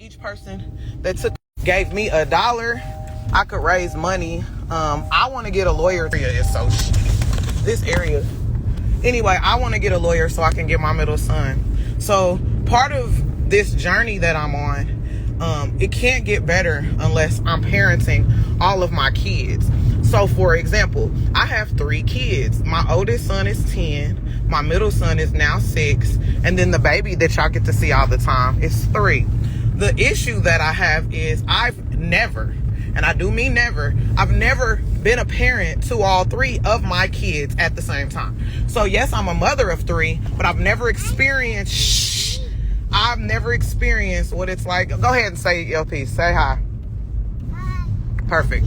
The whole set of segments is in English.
each person that gave me $1, I could raise money. I want to get a lawyer. It's so shitty. This area. Anyway, I want to get a lawyer so I can get my middle son. So part of this journey that I'm on, it can't get better unless I'm parenting all of my kids. So for example, I have 3 kids. My oldest son is 10. My middle son is now 6. And then the baby that y'all get to see all the time is 3. The issue that I have is I've never, and I do mean never, I've never been a parent to all 3 of my kids at the same time. So yes, I'm a mother of 3, but I've never experienced, what it's like. Go ahead and say your piece. Say hi. Perfect.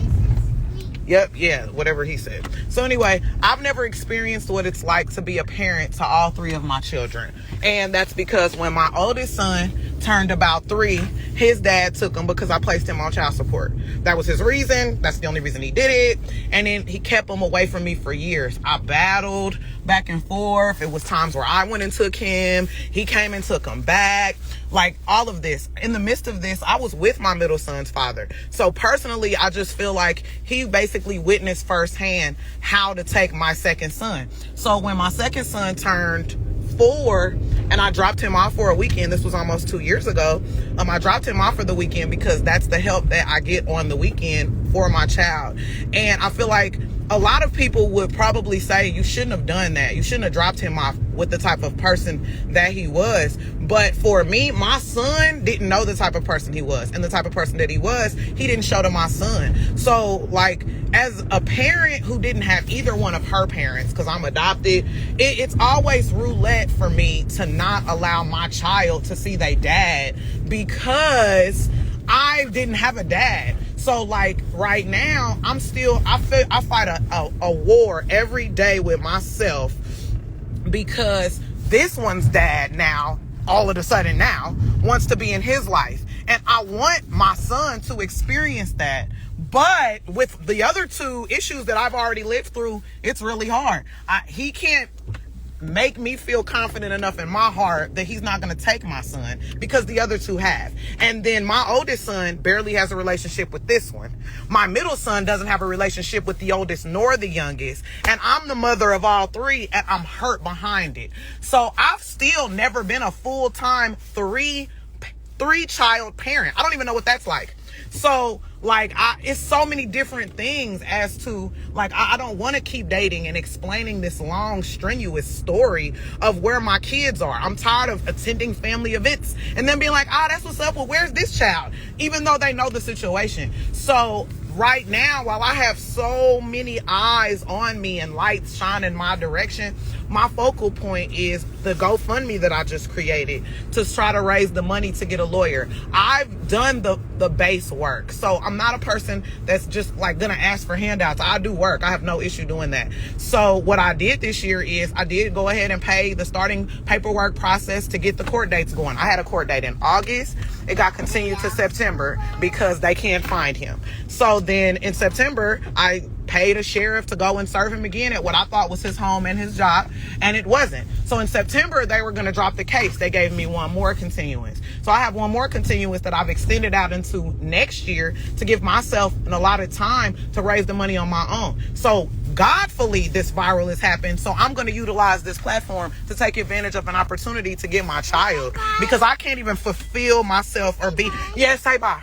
Yep, yeah, whatever he said. So anyway, I've never experienced what it's like to be a parent to all 3 of my children. And that's because when my oldest son turned about 3, his dad took him because I placed him on child support. That was his reason. That's the only reason he did it. And then he kept him away from me for years. I battled back and forth. It was times where I went and took him. He came and took him back. Like all of this. In the midst of this, I was with my middle son's father. So personally, I just feel like he basically witnessed firsthand how to take my second son. So when my second son turned 4 and I dropped him off for a weekend, this was almost 2 years ago. I dropped him off for the weekend because that's the help that I get on the weekend for my child. And I feel like a lot of people would probably say you shouldn't have done that. You shouldn't have dropped him off with the type of person that he was. But for me, my son didn't know the type of person he was. And the type of person that he was, he didn't show to my son. So like as a parent who didn't have either one of her parents, because I'm adopted, it's always roulette for me to not allow my child to see their dad because I didn't have a dad. So like right now, I fight a war every day with myself because this one's dad now, all of a sudden now, wants to be in his life. And I want my son to experience that. But with the other 2 issues that I've already lived through, it's really hard. He can't make me feel confident enough in my heart that he's not going to take my son because the other 2 have. And then my oldest son barely has a relationship with this one. My middle son doesn't have a relationship with the oldest nor the youngest. And I'm the mother of all 3 and I'm hurt behind it. So I've still never been a full-time 3 child parent. I don't even know what that's like. So like it's so many different things as to like I don't want to keep dating and explaining this long strenuous story of where my kids are. I'm tired of attending family events and then being like, that's what's up. Well, where's this child? Even though they know the situation. So right now, while I have so many eyes on me and lights shining my direction, my focal point is the GoFundMe that I just created to try to raise the money to get a lawyer. I've done the base work. So I'm not a person that's just like gonna ask for handouts. I do work. I have no issue doing that. So what I did this year is I did go ahead and pay the starting paperwork process to get the court dates going. I had a court date in August. It got continued to September because they can't find him. So then in September, I paid a sheriff to go and serve him again at what I thought was his home and his job, and it wasn't. So in September, they were going to drop the case. They gave me one more continuance. So I have one more continuance that I've extended out into next year to give myself an allotted time to raise the money on my own. So Godfully, this viral has happened. So I'm going to utilize this platform to take advantage of an opportunity to get my child because I can't even fulfill myself or be. Yes, say bye.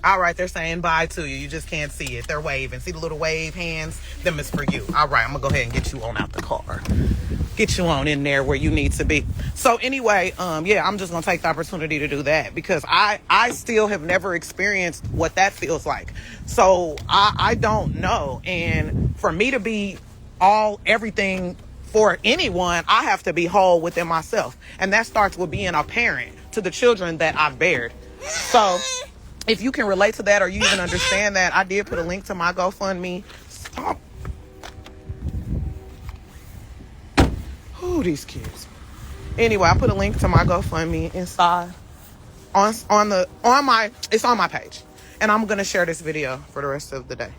All right, they're saying bye to you. You just can't see it. They're waving. See the little wave hands? Them is for you. All right, I'm going to go ahead and get you on out the car. Get you on in there where you need to be. So anyway, yeah, I'm just going to take the opportunity to do that because I still have never experienced what that feels like. So I don't know. And for me to be everything for anyone, I have to be whole within myself. And that starts with being a parent to the children that I've bared. So if you can relate to that or you even understand that, I did put a link to my GoFundMe. Stop. Ooh, these kids. Anyway, I put a link to my GoFundMe inside it's on my page. And I'm going to share this video for the rest of the day.